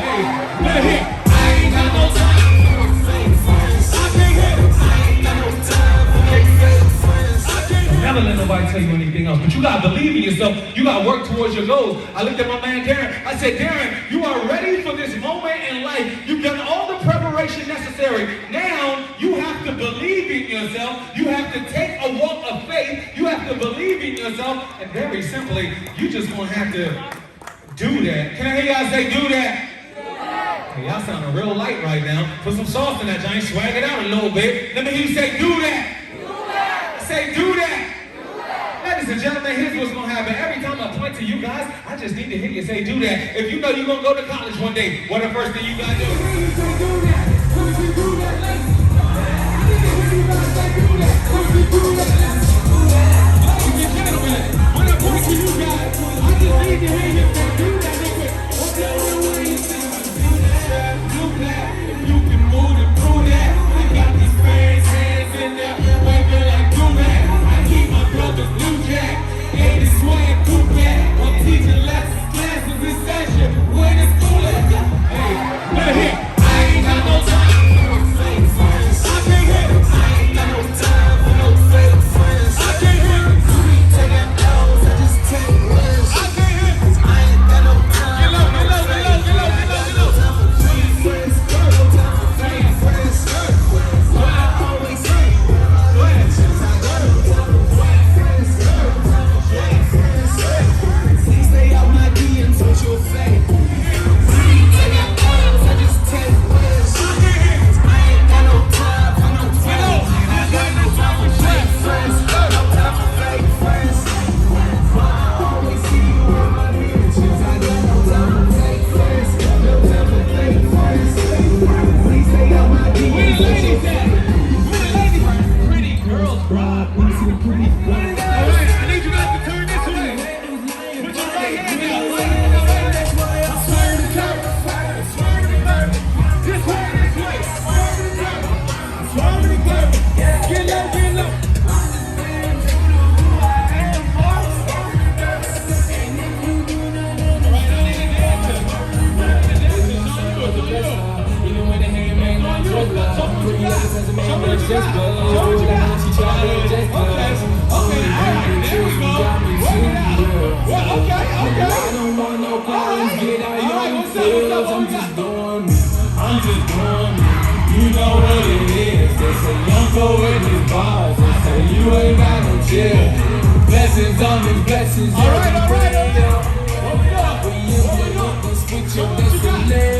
Hey, let hit. I ain't got no time for fake friends. I can't hit it. I ain't got no time for fake friends. I can't never let nobody tell you anything else. But you gotta believe in yourself. You gotta work towards your goals. I looked at my man Darren. I said, Darren, you are ready for this moment in life. You've done all the preparation necessary. Now you have to believe in yourself. You have to take a walk of faith. You have to believe in yourself. And very simply, you just gonna have to do that. Can I hear y'all say do that? Hey, y'all sounding real light right now. Put some sauce in that giant, swag it out a little bit. Let me hear you say do that. Do that. Say do that. Do that. Ladies and gentlemen, here's what's gonna happen. Every time I point to you guys, I just need to hear you say do that. If you know you're gonna go to college one day, what the first thing you gotta do? Do that. Do that. Ladies and gentlemen, when I point to you guys, I just need to hear you say do that. If you can move and prove that, I got these fans hands in there, waving like do that. I keep my brother's new jack, and it's swag cool back. I'm teaching lessons, classes in session, when it's cool at. Hey, let hit. I ain't got no time for fake friends. I can't hit it. I ain't got no time for no fake friends. I can't hit it. You ain't taking L's, I just take risks. I can't hit it. I ain't got no time. Get low. Blessings on me, blessings. All right. What we got? What we got?